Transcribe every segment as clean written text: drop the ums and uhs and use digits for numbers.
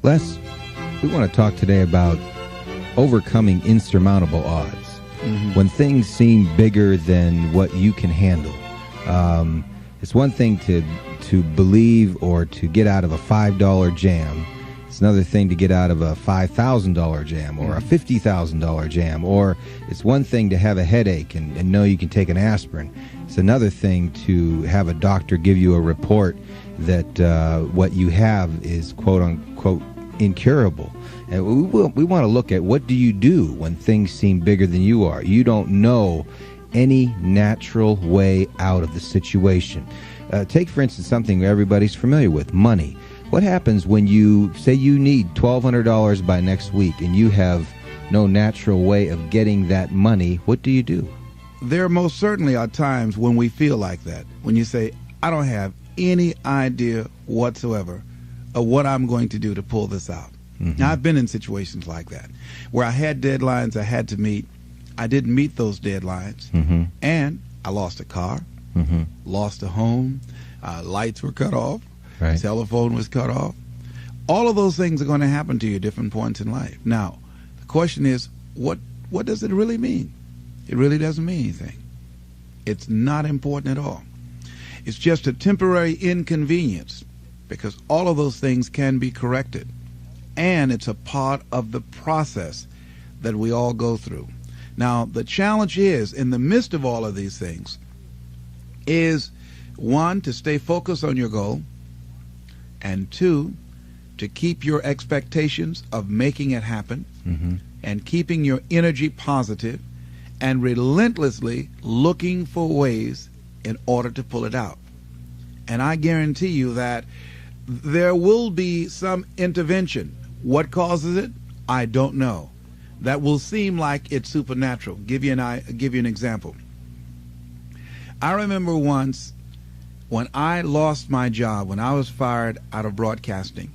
Les, we want to talk today about overcoming insurmountable odds. When things seem bigger than what you can handle. It's one thing to believe or to get out of a $5 jam. It's another thing to get out of a $5,000 jam or a $50,000 jam. Or it's one thing to have a headache and know you can take an aspirin. It's another thing to have a doctor give you a report that what you have is quote-unquote incurable. And we want to look at, what do you do when things seem bigger than you are? You don't know any natural way out of the situation. Take, for instance, something everybody's familiar with, money. What happens when you say you need $1,200 by next week and you have no natural way of getting that money? What do you do? There most certainly are times when we feel like that. When you say, I don't have any idea whatsoever of what I'm going to do to pull this out. Now, I've been in situations like that, where I had deadlines I had to meet. I didn't meet those deadlines, and I lost a car, lost a home, lights were cut off, telephone was cut off. All of those things are going to happen to you at different points in life. Now, the question is, what does it really mean? It really doesn't mean anything. It's not important at all. It's just a temporary inconvenience, because all of those things can be corrected. And it's a part of the process that we all go through. Now, the challenge is, in the midst of all of these things, is, one, to stay focused on your goal, and two, to keep your expectations of making it happen, and keeping your energy positive, and relentlessly looking for ways in order to pull it out. And I guarantee you that there will be some intervention. What causes it? I don't know. That will seem like it's supernatural. Give you an example. I remember once when I lost my job, when I was fired out of broadcasting,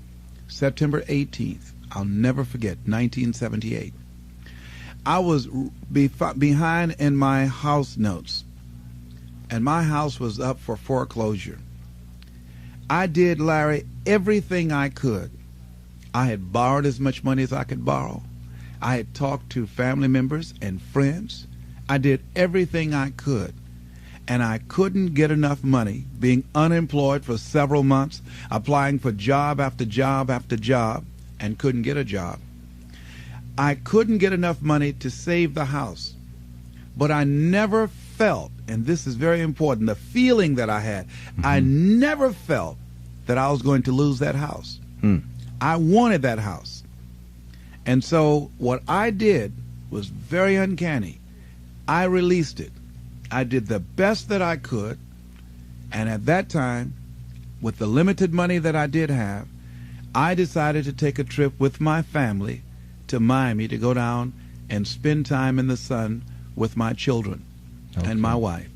September 18th, I'll never forget, 1978. I was behind in my house notes, and my house was up for foreclosure. I did, Larry, everything I could. I had borrowed as much money as I could borrow. I had talked to family members and friends. I did everything I could. And I couldn't get enough money, being unemployed for several months, applying for job after job after job, and couldn't get a job. I couldn't get enough money to save the house. But I never felt, and this is very important, the feeling that I had, I never felt that I was going to lose that house. I wanted that house. And so what I did was very uncanny. I released it. I did the best that I could. And at that time, with the limited money that I did have, I decided to take a trip with my family to Miami to go down and spend time in the sun with my children and my wife.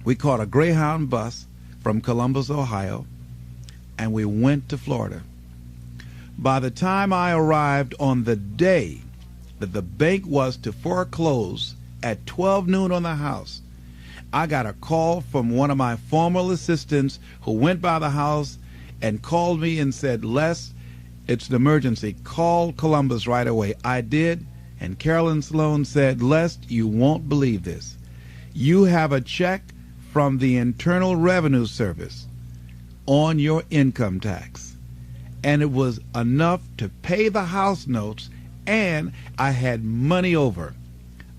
We caught a Greyhound bus from Columbus, Ohio, and we went to Florida. By the time I arrived on the day that the bank was to foreclose at 12 noon on the house, I got a call from one of my former assistants who went by the house and called me and said, Les, it's an emergency. Call Columbus right away. I did, and Carolyn Sloan said, Les, you won't believe this. You have a check from the Internal Revenue Service on your income tax. And it was enough to pay the house notes, and I had money over.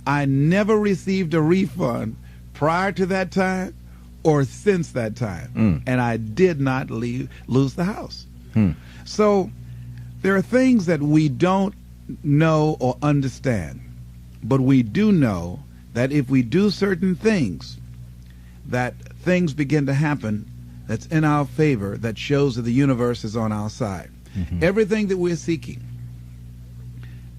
I never received a refund prior to that time or since that time. And I did not lose the house. So there are things that we don't know or understand, but we do know that if we do certain things, that things begin to happen that's in our favor, that shows that the universe is on our side. Everything that we're seeking,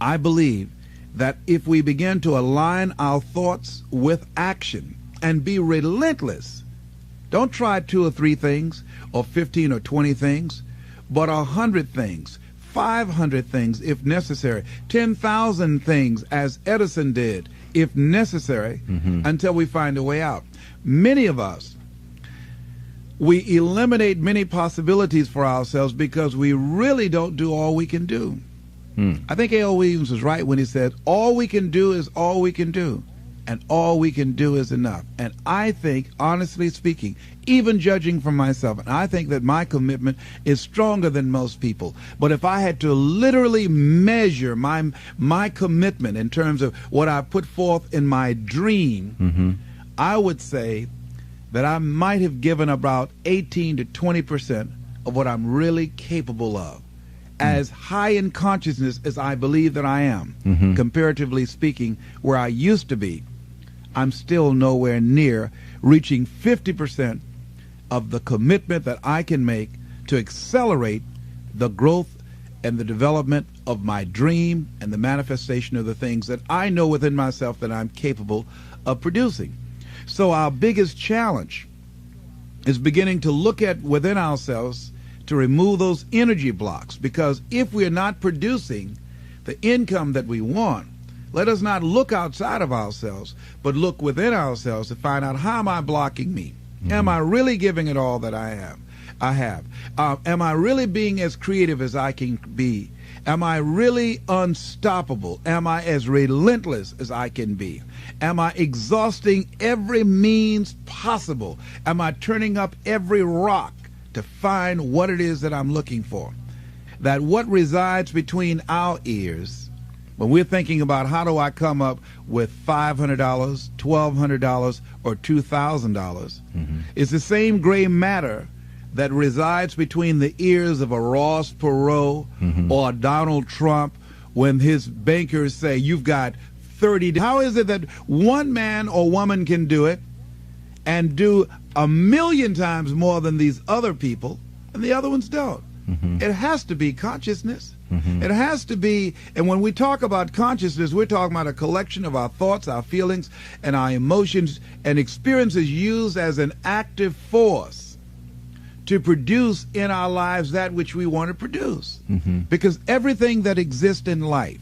I believe that if we begin to align our thoughts with action and be relentless, don't try 2 or 3 things or 15 or 20 things, but 100 things, 500 things if necessary, 10,000 things as Edison did if necessary, until we find a way out. Many of us we eliminate many possibilities for ourselves because we really don't do all we can do. I think A.L. Williams was right when he said, all we can do is all we can do, and all we can do is enough. And I think, honestly speaking, even judging from myself, and I think that my commitment is stronger than most people. But if I had to literally measure my commitment in terms of what I put forth in my dream, I would say that I might have given about 18 to 20% of what I'm really capable of. As high in consciousness as I believe that I am, comparatively speaking, where I used to be, I'm still nowhere near reaching 50% of the commitment that I can make to accelerate the growth and the development of my dream and the manifestation of the things that I know within myself that I'm capable of producing. So our biggest challenge is beginning to look at within ourselves to remove those energy blocks, because if we're not producing the income that we want, let us not look outside of ourselves, but look within ourselves to find out, how am I blocking me? Am I really giving it all that I have? Am I really being as creative as I can be? Am I really unstoppable? Am I as relentless as I can be? Am I exhausting every means possible? Am I turning up every rock to find what it is that I'm looking for? That what resides between our ears, when we're thinking about how do I come up with $500, $1,200, or $2,000, is the same gray matter that resides between the ears of a Ross Perot or a Donald Trump when his bankers say, you've got 30 days. How is it that one man or woman can do it and do 1,000,000 times more than these other people, and the other ones don't? It has to be consciousness. It has to be, and when we talk about consciousness, we're talking about a collection of our thoughts, our feelings, and our emotions and experiences used as an active force to produce in our lives that which we want to produce. Because everything that exists in life,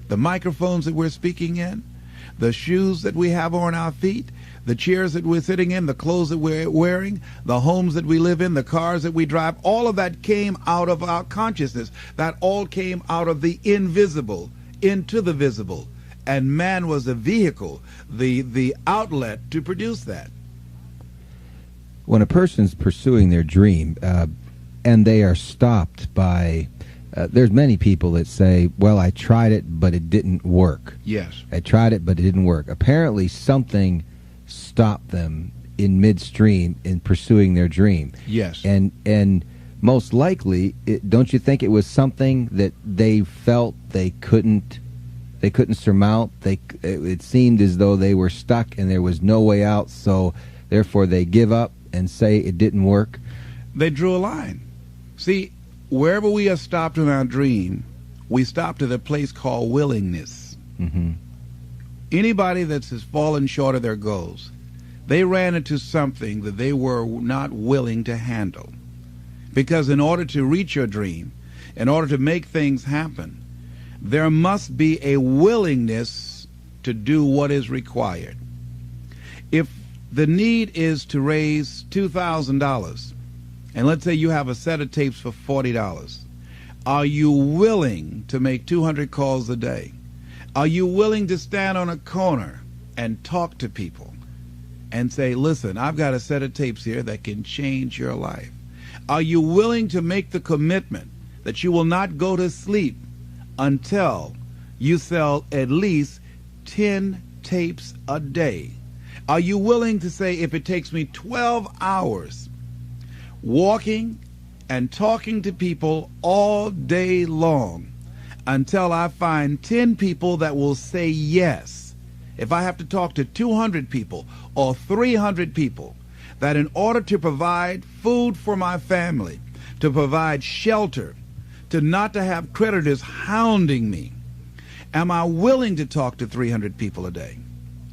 the microphones that we're speaking in, the shoes that we have on our feet, the chairs that we're sitting in, the clothes that we're wearing, the homes that we live in, the cars that we drive, all of that came out of our consciousness. That all came out of the invisible into the visible. And man was the vehicle, the outlet to produce that. When a person's pursuing their dream and they are stopped by, there's many people that say, well, I tried it, but it didn't work. Yes. I tried it, but it didn't work. Apparently something stopped them in midstream in pursuing their dream. Yes. And most likely, don't you think it was something that they felt they couldn't surmount? It seemed as though they were stuck and there was no way out, so therefore they give up and say it didn't work? They drew a line. See, wherever we are stopped in our dream, we stopped at a place called willingness. Anybody that has fallen short of their goals, they ran into something that they were not willing to handle. Because in order to reach your dream, in order to make things happen, there must be a willingness to do what is required. If the need is to raise $2,000, and let's say you have a set of tapes for $40, are you willing to make 200 calls a day? Are you willing to stand on a corner and talk to people and say, listen, I've got a set of tapes here that can change your life? Are you willing to make the commitment that you will not go to sleep until you sell at least 10 tapes a day? Are you willing to say, if it takes me 12 hours walking and talking to people all day long until I find 10 people that will say yes, if I have to talk to 200 people or 300 people, that in order to provide food for my family, to provide shelter, to not to have creditors hounding me, am I willing to talk to 300 people a day?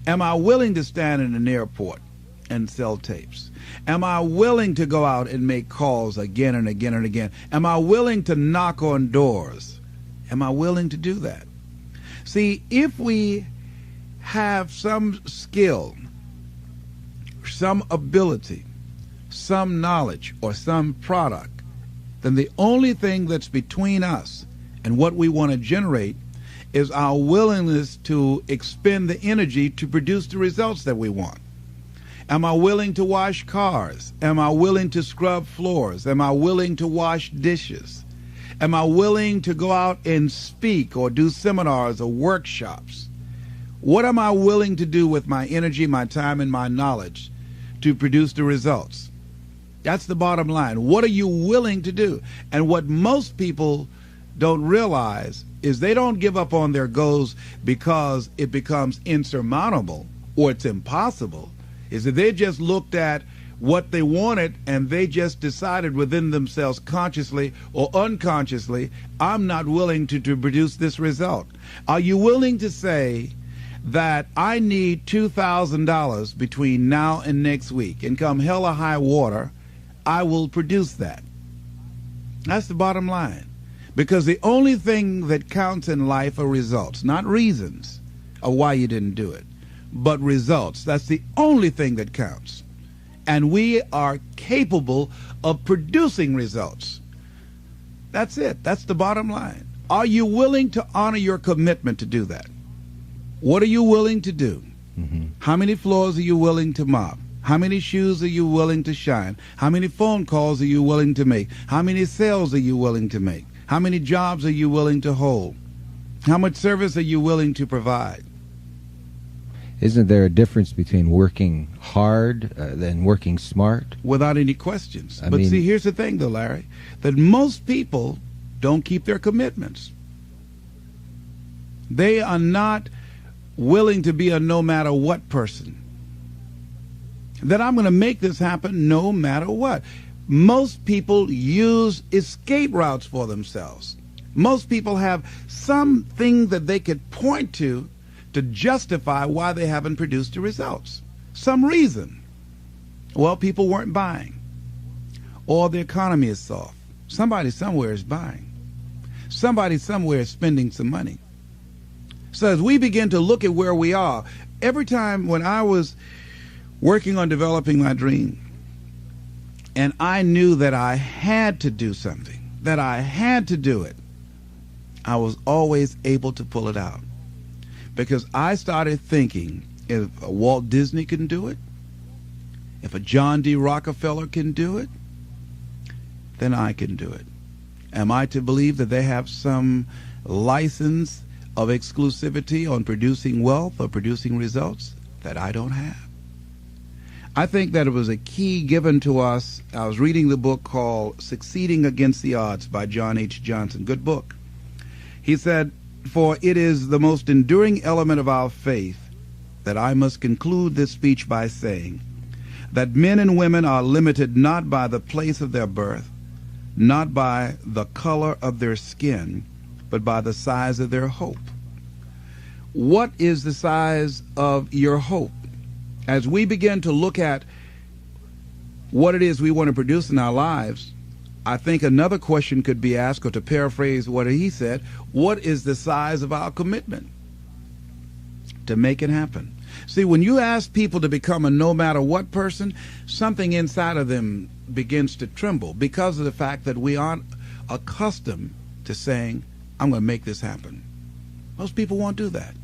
Am I willing to stand in an airport and sell tapes? Am I willing to go out and make calls again and again and again? Am I willing to knock on doors? Am I willing to do that? See, if we have some skill, some ability, some knowledge or some product, then the only thing that's between us and what we want to generate is our willingness to expend the energy to produce the results that we want. Am I willing to wash cars? Am I willing to scrub floors? Am I willing to wash dishes? Am I willing to go out and speak or do seminars or workshops? What am I willing to do with my energy, my time, and my knowledge to produce the results? That's the bottom line. What are you willing to do? And what most people don't realize is they don't give up on their goals because it becomes insurmountable or it's impossible. Is that they just looked at what they wanted and they just decided within themselves, consciously or unconsciously, I'm not willing to produce this result. Are you willing to say that I need $2,000 between now and next week, and come hell or high water, I will produce that? That's the bottom line. Because the only thing that counts in life are results, not reasons of why you didn't do it, but results. That's the only thing that counts. And we are capable of producing results. That's it. That's the bottom line. Are you willing to honor your commitment to do that? What are you willing to do? How many floors are you willing to mop? How many shoes are you willing to shine? How many phone calls are you willing to make? How many sales are you willing to make? How many jobs are you willing to hold? How much service are you willing to provide? Isn't there a difference between working hard and working smart? Without any questions. But see, here's the thing, though, Larry, that most people don't keep their commitments. They are not willing to be a no-matter-what person. That I'm going to make this happen no matter what. Most people use escape routes for themselves. Most people have something that they could point to justify why they haven't produced the results. Some reason. Well, people weren't buying. Or the economy is soft. Somebody somewhere is buying. Somebody somewhere is spending some money. So as we begin to look at where we are, every time when I was working on developing my dream, and I knew that I had to do something, that I had to do it, I was always able to pull it out. Because I started thinking, if a Walt Disney can do it, if a John D. Rockefeller can do it, then I can do it. Am I to believe that they have some license of exclusivity on producing wealth or producing results that I don't have? I think that it was a key given to us. I was reading the book called Succeeding Against the Odds by John H. Johnson. Good book. He said, "For it is the most enduring element of our faith that I must conclude this speech by saying that men and women are limited not by the place of their birth, not by the color of their skin, but by the size of their hope." What is the size of your hope? As we begin to look at what it is we want to produce in our lives, I think another question could be asked, or to paraphrase what he said, what is the size of our commitment to make it happen? See, when you ask people to become a no-matter-what person, something inside of them begins to tremble because of the fact that we aren't accustomed to saying, I'm going to make this happen. Most people won't do that.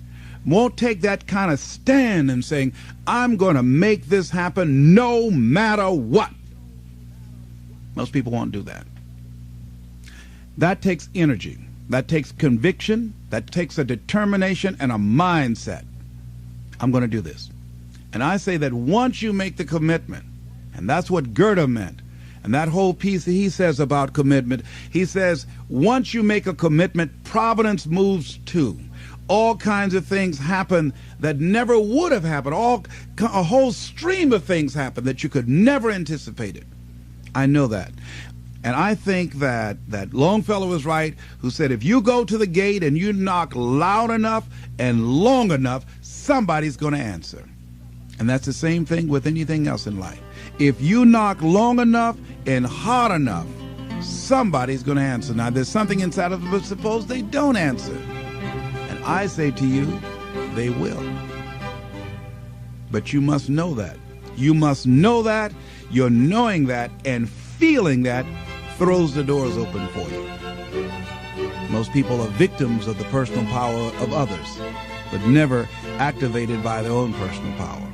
Won't take that kind of stand and saying, I'm going to make this happen no matter what. Most people won't do that. That takes energy. That takes conviction. That takes a determination and a mindset. I'm going to do this. And I say that once you make the commitment, and that's what Goethe meant, and that whole piece he says about commitment, he says, once you make a commitment, providence moves too. All kinds of things happen that never would have happened. A whole stream of things happen that you could never anticipate it. I know that. And I think that Longfellow was right, who said if you go to the gate and you knock loud enough and long enough, somebody's going to answer. And that's the same thing with anything else in life. If you knock long enough and hard enough, somebody's going to answer. Now, there's something inside of them, but suppose they don't answer. And I say to you, they will. But you must know that. You must know that. Your knowing that and feeling that throws the doors open for you. Most people are victims of the personal power of others, but never activated by their own personal power.